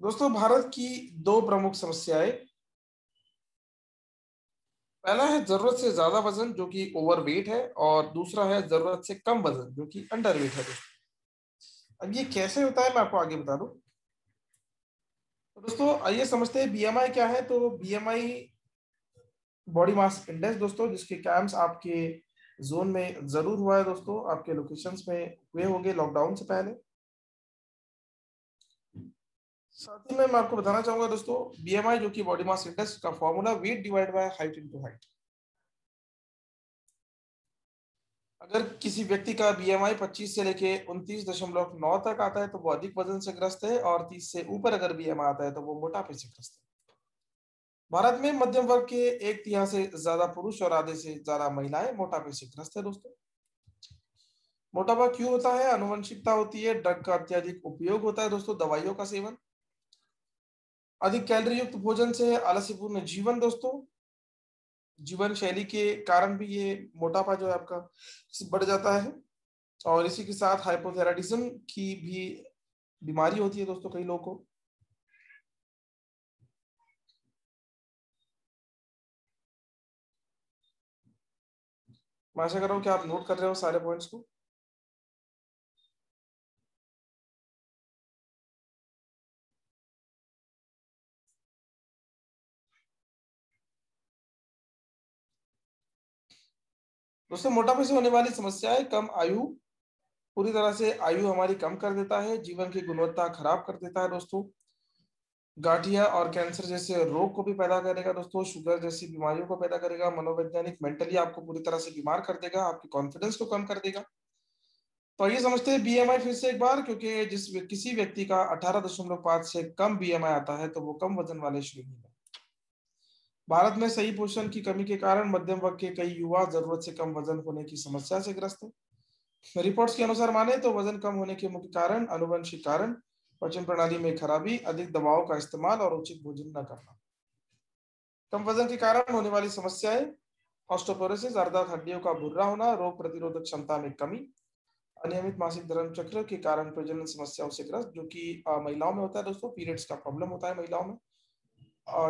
दोस्तों भारत की दो प्रमुख समस्याएं, पहला है जरूरत से ज्यादा वजन जो कि ओवरवेट है, और दूसरा है जरूरत से कम वजन जो कि अंडरवेट है दोस्तों। अब ये कैसे होता है मैं आपको आगे बता दूं। तो दोस्तों आइए समझते हैं बीएमआई क्या है। तो बीएमआई बॉडी मास इंडेक्स दोस्तों, जिसके कैंप्स आपके जोन में जरूर हुआ है दोस्तों, आपके लोकेशंस में हुए होंगे लॉकडाउन से पहले। साथ ही में मैं आपको बताना चाहूंगा दोस्तों, बीएमआई जो कि बॉडी मास इंडेक्स का formula weight divide by height into height. अगर किसी व्यक्ति का बीएमआई 25 से लेके 29.9 तक आता है तो वो अधिक वजन से ग्रस्त है, और 30 से ऊपर अगर बीएमआई आता है तो वो मोटापे से ग्रस्त है। भारत में मध्यम वर्ग के 1/3 से ज्यादा पुरुष और आधे से ज्यादा महिलाएं मोटापे से ग्रस्त है दोस्तों। मोटापा क्यों होता है? आनुवंशिकता होती है, ड्रग का अत्यधिक उपयोग होता है दोस्तों, दवाइयों का सेवन, अधिक कैलोरी युक्त भोजन से आलस्यपूर्ण जीवन दोस्तों, जीवन शैली के कारण भी ये मोटापा जो है आपका बढ़ जाता है। और इसी के साथ हाइपोथायराइडिज्म की भी बीमारी होती है दोस्तों कई लोगों को। मैं आशा कर रहा हूँ कि आप नोट कर रहे हो सारे पॉइंट्स को। दोस्तों मोटापे से होने वाली समस्याएं, कम आयु, पूरी तरह से आयु हमारी कम कर देता है, जीवन की गुणवत्ता खराब कर देता है दोस्तों। गांठिया और कैंसर जैसे रोग को भी पैदा करेगा दोस्तों, शुगर जैसी बीमारियों को पैदा करेगा, मनोवैज्ञानिक मेंटली आपको पूरी तरह से बीमार कर देगा, आपकी कॉन्फिडेंस को कम कर देगा। तो ये समझते हैं बीएमआई फिर से एक बार, क्योंकि किसी व्यक्ति का 18.5 से कम बीएमआई आता है तो वो कम वजन वाले श्रेणी में। भारत में सही पोषण की कमी के कारण मध्यम वर्ग के कई युवा जरूरत से कम वजन होने की समस्या से ग्रस्त है। रिपोर्ट्स के अनुसार माने तो वजन कम होने के मुख्य कारण आनुवंशिक कारण, पाचन प्रणाली में खराबी, अधिक दवाओं का इस्तेमाल और उचित भोजन न करना। कम वजन के कारण होने वाली समस्याएं: ऑस्टियोपोरोसिस अर्थात हड्डियों का भुर्रा होना, रोग प्रतिरोधक क्षमता में कमी, अनियमित मासिक धर्म चक्र के कारण प्रजनन समस्याओं से ग्रस्त, जो कि महिलाओं में होता है दोस्तों। पीरियड्स का प्रॉब्लम होता है महिलाओं में।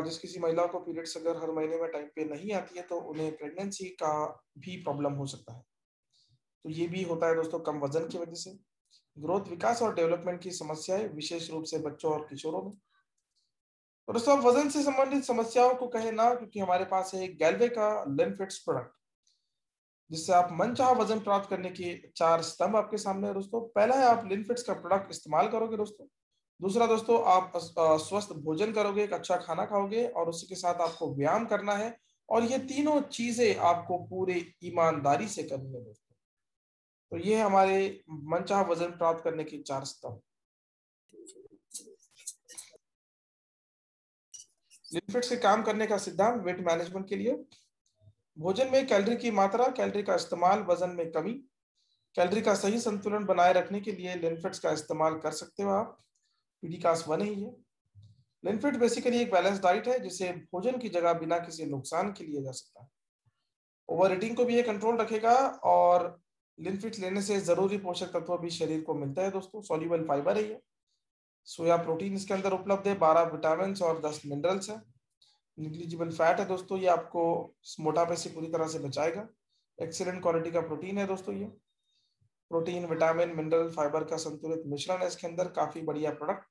जिस किसी महिला को पीरियड्स अगर हर महीने में टाइम पे नहीं आती है तो उन्हें प्रेगनेंसी का भी प्रॉब्लम हो सकता है। तो ये भी होता है दोस्तों कम वजन की वजह से। ग्रोथ, विकास और डेवलपमेंट की समस्याएं विशेष रूप से बच्चों और किशोरों में। तो दोस्तों वजन से संबंधित समस्याओं को कहे ना, क्योंकि हमारे पास है गैल्वे का लिनफिट्स प्रोडक्ट, जिससे आप मनचाहा वजन प्राप्त करने के 4 स्तंभ आपके सामने है दोस्तों। पहला है आप लिनफिट्स का प्रोडक्ट इस्तेमाल करोगे दोस्तों। दूसरा दोस्तों, आप स्वस्थ भोजन करोगे, एक अच्छा खाना खाओगे और उसी के साथ आपको व्यायाम करना है, और ये तीनों चीजें आपको पूरे ईमानदारी से करनी है दोस्तों। तो ये हमारे मनचाहा वजन प्राप्त करने के 4 स्तंभ। लिनफिट्स के काम करने का सिद्धांत वेट मैनेजमेंट के लिए: भोजन में कैलोरी की मात्रा, कैलोरी का इस्तेमाल, वजन में कमी, कैलोरी का सही संतुलन बनाए रखने के लिए लिनफिट्स का इस्तेमाल कर सकते हो आप। पीडीकास 1 ही है। लिनफिट बेसिकली एक बैलेंस डाइट है जिसे भोजन की जगह बिना किसी नुकसान के लिया जा सकता है। ओवर ईटिंग को भी ये कंट्रोल रखेगा, और लिनफिट लेने से जरूरी पोषक तत्व भी शरीर को मिलता है दोस्तों। सॉल्युबल फाइबर है ये। सोया प्रोटीन इसके अंदर उपलब्ध है, 12 विटामिन और 10 मिनरल्स है। निग्लिजिबल फैट है दोस्तों, ये आपको मोटापे से पूरी तरह से बचाएगा। एक्सीलेंट क्वालिटी का प्रोटीन है दोस्तों ये। प्रोटीन, विटामिन, मिनरल, फाइबर का संतुलित मिश्रण है इसके अंदर, काफी बढ़िया प्रोडक्ट।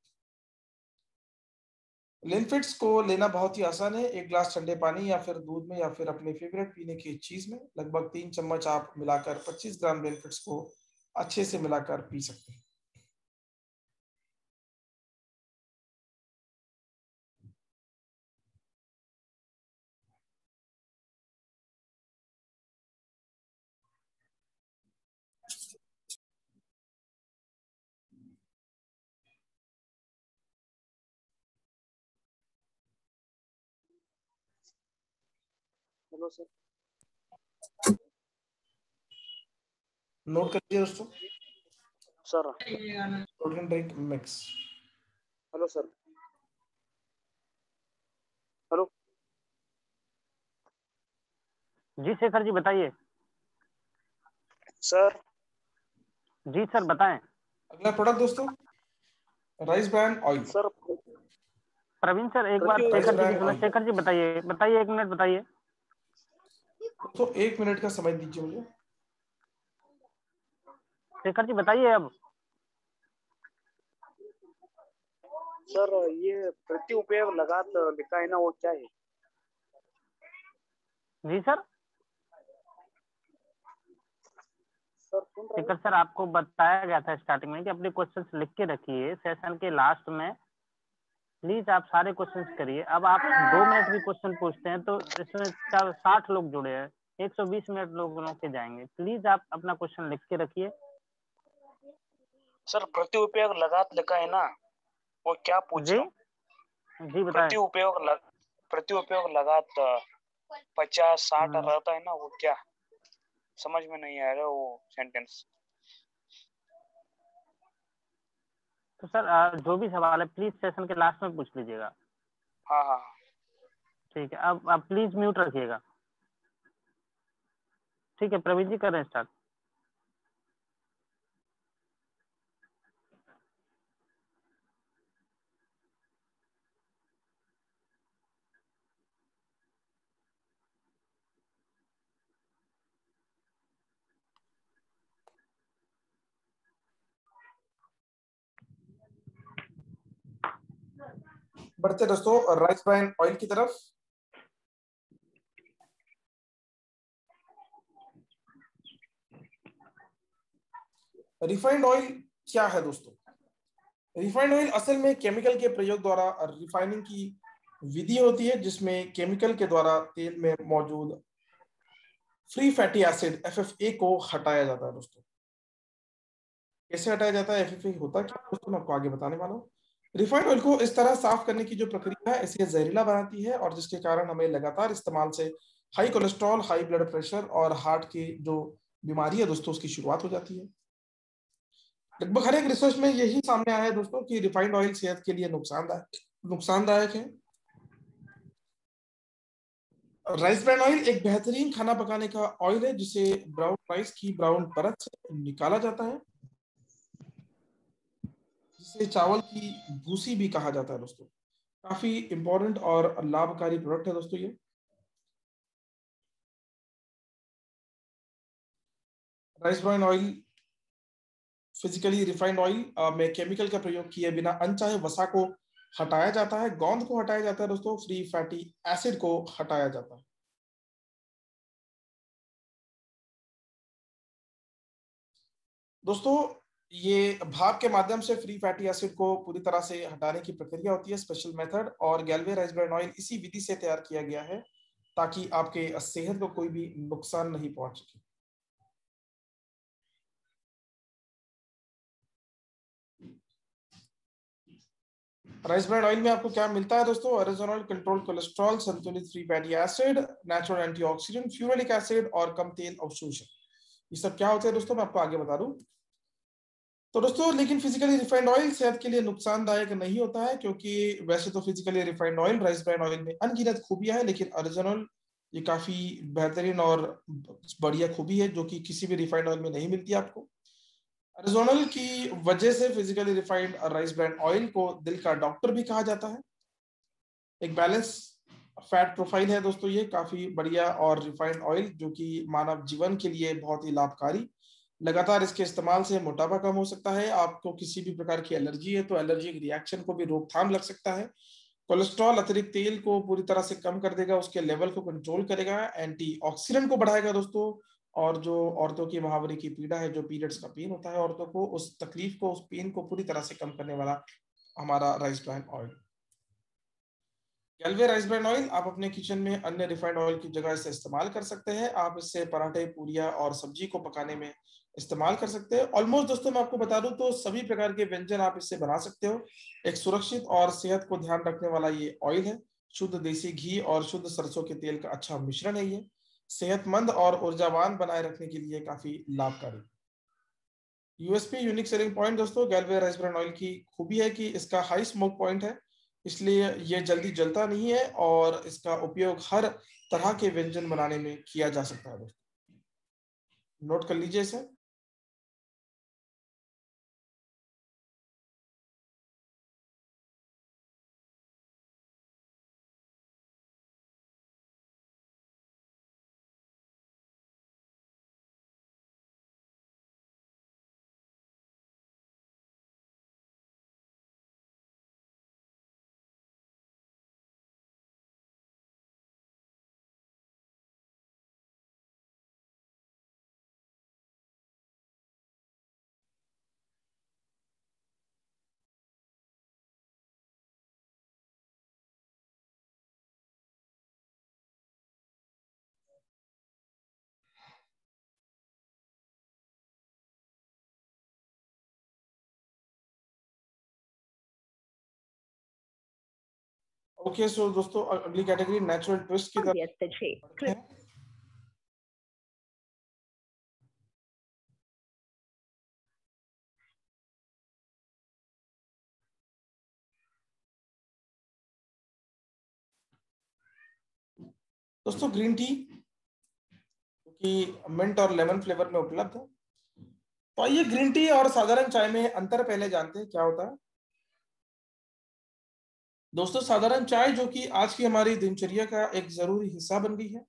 लिनफिट्स को लेना बहुत ही आसान है। एक गिलास ठंडे पानी या फिर दूध में या फिर अपने फेवरेट पीने की चीज में लगभग 3 चम्मच आप मिलाकर 25 ग्राम लिनफिट्स को अच्छे से मिलाकर पी सकते हैं।
Hello sir.
नोट करिए दोस्तों,
sir
protein drink mix.
Hello sir. Hello
ji Shekhar ji बताइए।
सर।
जी सर बताएं।
अगला प्रोडक्ट दोस्तों, rice bran oil.
Sir
Praveen sir एक बार
राइस
शेखर जी की
ब्रान
सुनो।
ऑयल
शेखर जी बताइए बताइए, 1 मिनट बताइए।
दोस्तों 1 मिनट का समय दीजिए मुझे।
शेखर जी बताइए अब।
सर ये प्रति उपयोग लगात लिखा है ना, वो क्या है?
जी सर।
सर सुन रहे
शेखर सर आपको बताया गया था स्टार्टिंग में कि अपने क्वेश्चंस लिख के रखिए, सेशन के लास्ट में प्लीज आप सारे क्वेश्चंस करिए। अब आप 2 मिनट भी क्वेश्चन पूछते हैं तो इसमें 60 लोग जुड़े हैं, 120 मिनट लोगों के जाएंगे। प्लीज आप अपना क्वेश्चन लिख के रखिए।
सर प्रति उपयोग लगात लिखा है ना, वो क्या पूछ
जी
रहा हूँ?
जी बताएं।
प्रति उपयोग लगात 50-60 रहता है ना, वो क्या? समझ में नहीं आ रहा वो सेंटेंस।
तो सर जो भी सवाल है प्लीज सेशन के लास्ट में पूछ लीजिएगा।
हाँ हाँ
ठीक है, अब आप प्लीज म्यूट रखिएगा। ठीक है प्रवीण जी करें स्टार्ट।
बढ़ते दोस्तों राइस ब्रान ऑयल की तरफ। रिफाइंड ऑयल क्या है दोस्तों? रिफाइंड ऑयल असल में केमिकल के प्रयोग द्वारा रिफाइनिंग की विधि होती है, जिसमें केमिकल के द्वारा तेल में मौजूद फ्री फैटी एसिड FFA को हटाया जाता है दोस्तों। कैसे हटाया जाता है, FFA होता क्या दोस्तों, मैं आपको आगे बताने वाला हूँ। रिफाइंड ऑयल को इस तरह साफ करने की जो प्रक्रिया है इसे जहरीला बनाती है, और जिसके कारण हमें लगातार इस्तेमाल से high cholesterol, high blood pressure और हार्ट की जो बीमारी है दोस्तों उसकी शुरुआत हो जाती है। लगभग हर एक रिसर्च में यही सामने आया है दोस्तों कि रिफाइंड ऑयल सेहत के लिए नुकसानदायक है। राइस ब्रान ऑयल एक बेहतरीन खाना पकाने का ऑयल है, जिसे ब्राउन राइस की ब्राउन परत से निकाला जाता है, जिसे चावल की भूसी भी कहा जाता है दोस्तों। काफी इंपॉर्टेंट और लाभकारी प्रोडक्ट है दोस्तों ये। Rice bran oil physically refined oil में केमिकल का प्रयोग किए बिना अनचाहे वसा को हटाया जाता है, गोंद को हटाया जाता है दोस्तों, फ्री फैटी एसिड को हटाया जाता है। दोस्तों ये भाप के माध्यम से फ्री फैटी एसिड को पूरी तरह से हटाने की प्रक्रिया होती है, स्पेशल मेथड, और गैल्वे राइस ब्रान ऑयल इसी विधि से तैयार किया गया है ताकि आपके सेहत को कोई भी नुकसान नहीं पहुंच सके। राइस ब्रान ऑयल में आपको क्या मिलता है दोस्तों? ओरिजिनल कंट्रोल कोलेस्ट्रॉल, संतुलित free fatty acid, natural antioxidant, ferulic acid और कम तेल अवशोषण। ये सब क्या होते हैं दोस्तों, मैं आपको आगे बता दूं। तो दोस्तों लेकिन फिजिकली रिफाइंड ऑयल सेहत के लिए नुकसानदायक नहीं होता है, क्योंकि वैसे तो physically refined oil, rice bran oil में अनगिनत खूबियां हैं, लेकिन ओरिजिनल ये काफी बेहतरीन और बढ़िया खूबी है जो कि किसी भी रिफाइंड ऑयल में नहीं मिलती आपको। ओरिजिनल की वजह से physically refined rice bran oil को दिल का डॉक्टर भी कहा जाता है। एक बैलेंस फैट प्रोफाइल है दोस्तों, ये काफी बढ़िया और रिफाइंड ऑयल जो कि मानव जीवन के लिए बहुत ही लाभकारी। लगातार इसके इस्तेमाल से मोटापा कम हो सकता है। आपको किसी भी प्रकार की एलर्जी है तो एलर्जिक रिएक्शन को भी रोकथाम लग सकता है। कोलेस्ट्रॉल, अतिरिक्त तेल को पूरी तरह से कम कर देगा, उसके लेवल को कंट्रोल करेगा, एंटीऑक्सीडेंट को बढ़ाएगा दोस्तों, और जो औरतों की महावरी की पीड़ा है, जो पीरियड्स का पेन होता है औरतों को, उस तकलीफ को, उस पेन को पूरी तरह से कम करने वाला हमारा राइस ब्रान ऑयल। गैल्वे राइस ब्रान ऑयल आप अपने किचन में अन्य रिफाइंड ऑयल की जगह इसे इस्तेमाल कर सकते हैं। आप इससे पराठे, पूरियां और सब्जी को पकाने में इस्तेमाल कर सकते हैं। ऑलमोस्ट दोस्तों मैं आपको बता दूं तो सभी प्रकार के व्यंजन आप इससे बना सकते हो। एक सुरक्षित और सेहत को ध्यान रखने वाला ये ऑयल है। शुद्ध देसी घी और शुद्ध सरसों के तेल का अच्छा मिश्रण है ये। सेहतमंद और ऊर्जावान बनाए रखने के लिए काफी लाभकारी। यूएसपी, यूनिक सेलिंग पॉइंट दोस्तों, गैल्वे राइस ब्रान ऑयल की खूबी है कि इसका हाई स्मोक पॉइंट है, इसलिए ये जल्दी जलता नहीं है और इसका उपयोग हर तरह के व्यंजन बनाने में किया जा सकता है दोस्तों। नोट कर लीजिए इसे। ओके सो दोस्तों अगली कैटेगरी नेचुरल ट्विस्ट की तरफ है। दोस्तों ग्रीन टी कि मिंट और लेमन फ्लेवर में उपलब्ध है। तो आइए ग्रीन टी और साधारण चाय में अंतर पहले जानते हैं क्या होता है। दोस्तों साधारण चाय जो कि आज की हमारी दिनचर्या का एक जरूरी हिस्सा बन गई है,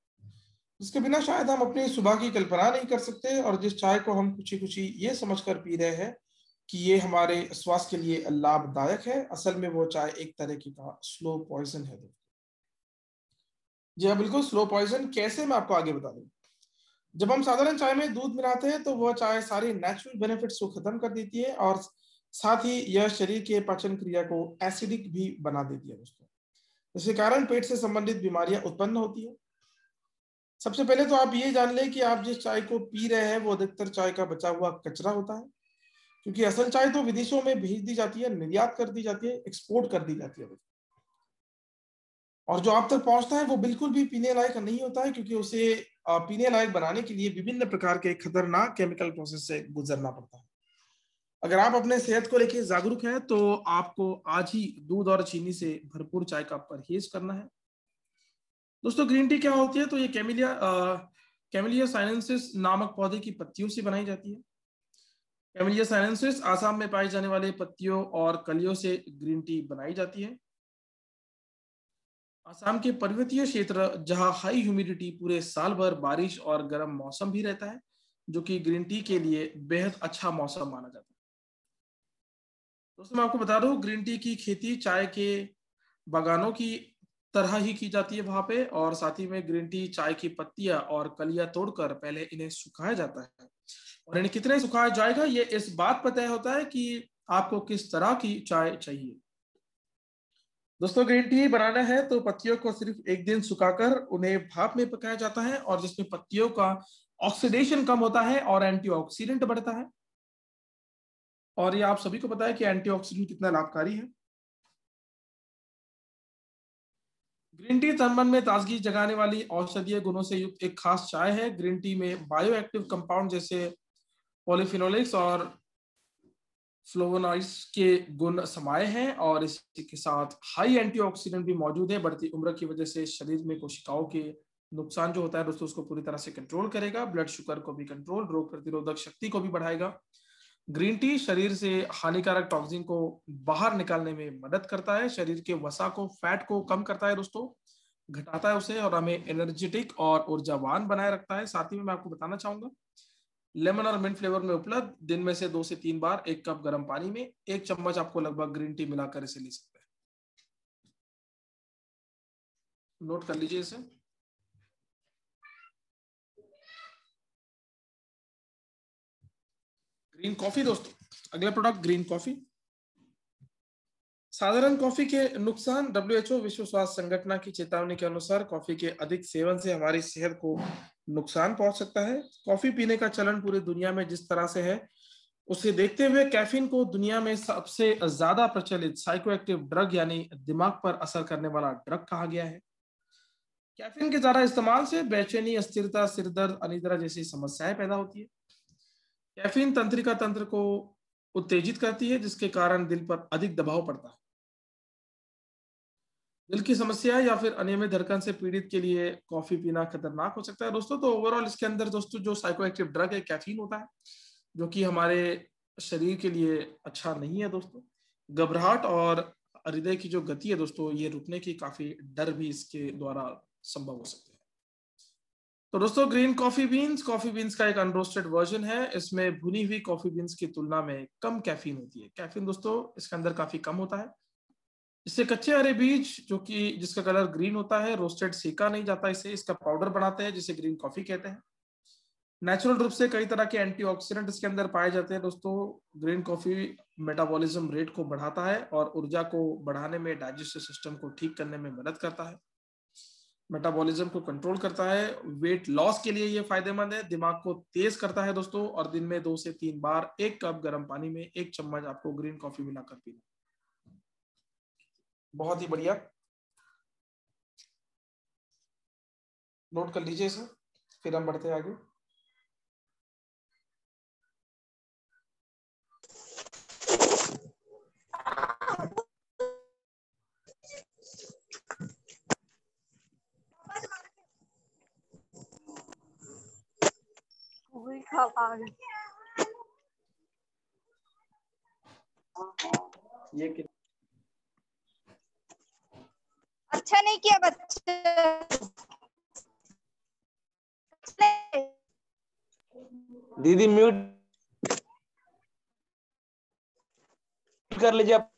जिसके बिना शायद हम अपनी सुबह की कल्पना नहीं कर सकते, और जिस चाय को हम खुशी खुशी ये समझकर पी रहे हैं कि ये हमारे स्वास्थ्य के लिए लाभदायक है, असल में वो चाय एक तरह की का स्लो पॉइजन है। जी हाँ बिल्कुल, स्लो पॉइजन कैसे, मैं आपको आगे बता दूं। जब हम साधारण चाय में दूध मिलाते हैं तो वह चाय सारी नेचुरल बेनिफिट्स को खत्म कर देती है और साथ ही यह शरीर के पाचन क्रिया को एसिडिक भी बना देती है दोस्तों, जिसके कारण पेट से संबंधित बीमारियां उत्पन्न होती है। सबसे पहले तो आप ये जान लें कि आप जिस चाय को पी रहे हैं वो अधिकतर चाय का बचा हुआ कचरा होता है, क्योंकि असल चाय तो विदेशों में भेज दी जाती है, निर्यात कर दी जाती है, एक्सपोर्ट कर दी जाती है, और जो आप तक पहुंचता है वो बिल्कुल भी पीने लायक नहीं होता है, क्योंकि उसे पीने लायक बनाने के लिए विभिन्न प्रकार के खतरनाक केमिकल प्रोसेस से गुजरना पड़ता है। अगर आप अपने सेहत को लेकर जागरूक हैं तो आपको आज ही दूध और चीनी से भरपूर चाय का परहेज करना है। दोस्तों ग्रीन टी क्या होती है? तो ये कैमेलिया साइनेंसिस नामक पौधे की पत्तियों से बनाई जाती है। कैमेलिया साइनेंसिस आसाम में पाए जाने वाले पत्तियों और कलियों से ग्रीन टी बनाई जाती है। आसाम के पर्वतीय क्षेत्र जहां हाई ह्यूमिडिटी, पूरे साल भर बारिश और गर्म मौसम भी रहता है, जो कि ग्रीन टी के लिए बेहद अच्छा मौसम माना जाता है। दोस्तों मैं आपको बता दूं, ग्रीन टी की खेती चाय के बागानों की तरह ही की जाती है वहां पे, और साथ ही में ग्रीन टी चाय की पत्तियां और कलियां तोड़कर पहले इन्हें सुखाया जाता है, और इन्हें कितने सुखाया जाएगा ये इस बात पर तय होता है कि आपको किस तरह की चाय चाहिए। दोस्तों ग्रीन टी बनाना है तो पत्तियों को सिर्फ एक दिन सुखाकर उन्हें भाप में पकाया जाता है, और जिसमें पत्तियों का ऑक्सीडेशन कम होता है और एंटीऑक्सीडेंट बढ़ता है। और ये आप सभी को पता है कि एंटीऑक्सीडेंट कितना लाभकारी है। ग्रीन टी तन मन में ताजगी जगाने वाली औषधीय गुणों से युक्त एक खास चाय है। ग्रीन टी में बायो एक्टिव कंपाउंड जैसे पॉलीफिनोलिक्स और फ्लोवोनॉइड्स के गुण समाये हैं, और इसी के साथ हाई एंटीऑक्सीडेंट भी मौजूद है। बढ़ती उम्र की वजह से शरीर में कोशिकाओं के नुकसान जो होता है दोस्तों उसको पूरी तरह से कंट्रोल करेगा, ब्लड शुगर को भी कंट्रोल, रोग प्रतिरोधक शक्ति को भी बढ़ाएगा। ग्रीन टी शरीर से हानिकारक टॉक्सिन को बाहर निकालने में मदद करता है, शरीर के वसा को, फैट को कम करता है दोस्तों, घटाता है उसे, और हमें एनर्जेटिक और ऊर्जावान बनाए रखता है। साथ ही में मैं आपको बताना चाहूंगा, लेमन और मिंट फ्लेवर में उपलब्ध, दिन में से 2 से 3 बार 1 कप गर्म पानी में 1 चम्मच आपको लगभग ग्रीन टी मिलाकर इसे ले सकते हैं। नोट कर लीजिए इसे। ग्रीन कॉफी दोस्तों, अगला प्रोडक्ट ग्रीन कॉफी। साधारण कॉफी के नुकसान। WHO विश्व स्वास्थ्य संगठन की चेतावनी के अनुसार कॉफी के अधिक सेवन से हमारी सेहत को नुकसान पहुंच सकता है। कॉफी पीने का चलन पूरी दुनिया में जिस तरह से है, उसे देखते हुए कैफीन को दुनिया में सबसे ज्यादा प्रचलित साइकोएक्टिव ड्रग यानी दिमाग पर असर करने वाला ड्रग कहा गया है। कैफीन के ज्यादा इस्तेमाल से बेचैनी, अस्थिरता, सिरदर्द, अनिद्रा जैसी समस्याएं पैदा होती है। कैफीन तंत्रिका तंत्र को उत्तेजित करती है, जिसके कारण दिल पर अधिक दबाव पड़ता है। दिल की समस्या या फिर अनियमित धड़कन से पीड़ित के लिए कॉफी पीना खतरनाक हो सकता है दोस्तों। तो ओवरऑल इसके अंदर दोस्तों जो साइकोएक्टिव ड्रग है कैफीन होता है, जो कि हमारे शरीर के लिए अच्छा नहीं है दोस्तों। घबराहट और हृदय की जो गति है दोस्तों, ये रुकने की काफी डर भी इसके द्वारा संभव हो सकते हैं। तो दोस्तों ग्रीन कॉफी बीन्स का एक अनरोस्टेड वर्जन है। इसमें भुनी हुई कॉफी बीन्स की तुलना में कम कैफीन होती है। कैफीन दोस्तों इसके अंदर काफी कम होता है। इससे कच्चे हरे बीज जो कि जिसका कलर ग्रीन होता है, रोस्टेड सेका नहीं जाता इसे, इसका पाउडर बनाते हैं जिसे ग्रीन कॉफी कहते हैं। नेचुरल रूप से कई तरह के एंटीऑक्सीडेंट इसके अंदर पाए जाते हैं दोस्तों। ग्रीन कॉफी मेटाबॉलिज्म रेट को बढ़ाता है और ऊर्जा को बढ़ाने में, डाइजेस्टिव सिस्टम को ठीक करने में मदद करता है, मेटाबॉलिज्म को कंट्रोल करता है। वेट लॉस के लिए ये फायदेमंद है। दिमाग को तेज करता है दोस्तों, और दिन में 2 से 3 बार 1 कप गर्म पानी में 1 चम्मच आपको ग्रीन कॉफी मिलाकर पीना। बहुत ही बढ़िया, नोट कर लीजिए इसे, फिर हम बढ़ते हैं आगे। ये
अच्छा नहीं किया बच्चे।
दीदी म्यूट कर लीजिए आप।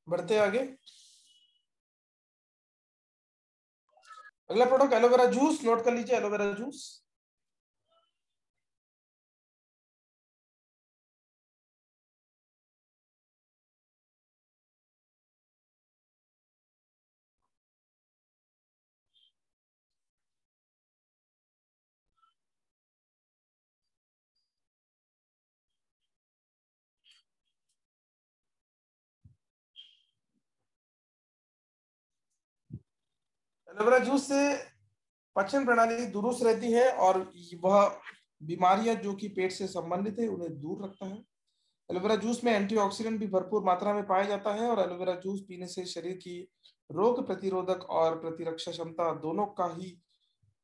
बढ़ते आगे। अगला प्रोडक्ट एलोवेरा जूस, नोट कर लीजिए एलोवेरा जूस। एलोवेरा जूस से पाचन प्रणाली दुरुस्त रहती है और वह बीमारियां जो कि पेट से संबंधित है उन्हें दूर रखता है। एलोवेरा जूस में एंटीऑक्सीडेंट भी भरपूर मात्रा में पाया जाता है और एलोवेरा जूस पीने से शरीर की रोग प्रतिरोधक और प्रतिरक्षा क्षमता दोनों का ही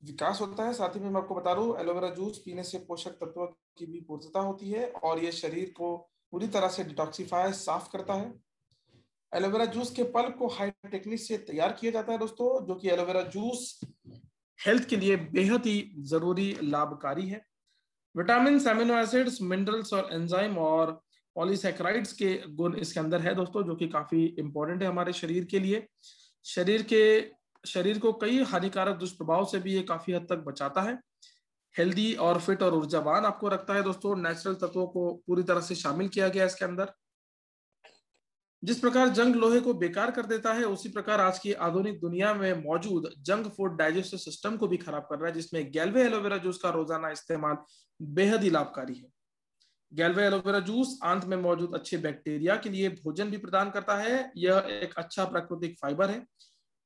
विकास होता है। साथ ही में मैं आपको बता दूं, एलोवेरा जूस पीने से पोषक तत्वों की भी पूर्तता होती है और ये शरीर को पूरी तरह से डिटॉक्सिफाई साफ करता है। एलोवेरा जूस के पल्प को हाई टेक्निक से तैयार किया जाता है दोस्तों, जो कि एलोवेरा जूस हेल्थ के लिए बेहद ही जरूरी लाभकारी है। विटामिन, अमीनो एसिड्स, मिनरल्स और एंजाइम और पॉलीसैकेराइड्स के गुण इसके अंदर है दोस्तों, जो कि काफी इंपॉर्टेंट है हमारे शरीर के लिए। शरीर को कई हानिकारक दुष्प्रभाव से भी ये काफी हद तक बचाता है। हेल्दी और फिट और ऊर्जावान आपको रखता है दोस्तों। नेचुरल तत्वों को पूरी तरह से शामिल किया गया इसके अंदर। जिस प्रकार जंग लोहे को बेकार कर देता है, उसी प्रकार आज की आधुनिक दुनिया में मौजूद जंक फूड डाइजेस्टिव सिस्टम को भी खराब कर रहा है, जिसमें गैल्वे एलोवेरा जूस का रोजाना इस्तेमाल बेहद ही लाभकारी है। गैल्वे एलोवेरा जूस आंत में मौजूद अच्छे बैक्टीरिया के लिए भोजन भी प्रदान करता है। यह एक अच्छा प्राकृतिक फाइबर है।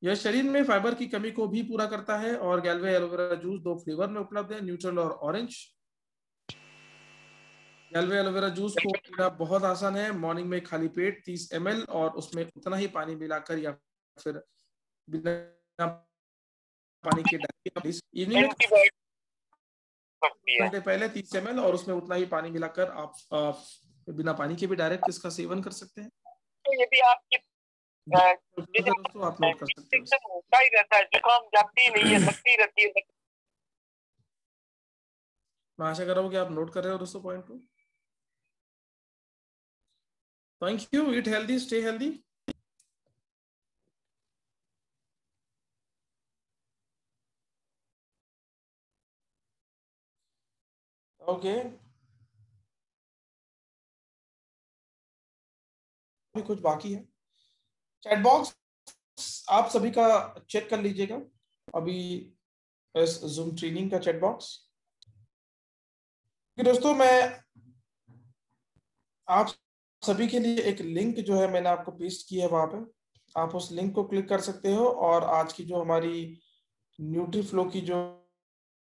यह शरीर में फाइबर की कमी को भी पूरा करता है। और गैल्वे एलोवेरा जूस 2 फ्लेवर में उपलब्ध है, न्यूट्रल और ऑरेंज। गैल्वे एलोवेरा जूस को पीना बहुत आसान है। मॉर्निंग में खाली पेट 30 ml और उसमें उतना ही पानी मिलाकर या फिर बिना पानी के इवनिंग में घंटे पहले 30 ml और उसमें उतना ही पानी मिलाकर आप बिना पानी के भी डायरेक्ट इसका सेवन कर सकते हैं।
यदि आपकी
दोस्तों आप नोट कर सकते हैं।
एकदम होता ही रहता है, जुकाम जाती नहीं है, लगती रहती है।
मैं आशा कर रहा हूँ कि आप नोट कर रहे हो दोस्तों पॉइंट को। Thank you. Eat healthy, stay healthy. Okay, अभी कुछ बाकी है। चैट बॉक्स आप सभी का चेक कर लीजिएगा अभी इस जूम ट्रेनिंग का चैट बॉक्स। दोस्तों मैं आप सभी के लिए एक लिंक जो है मैंने आपको पेस्ट किया है, वहां पे आप उस लिंक को क्लिक कर सकते हो और आज की जो हमारी न्यूट्रीफ्लो की जो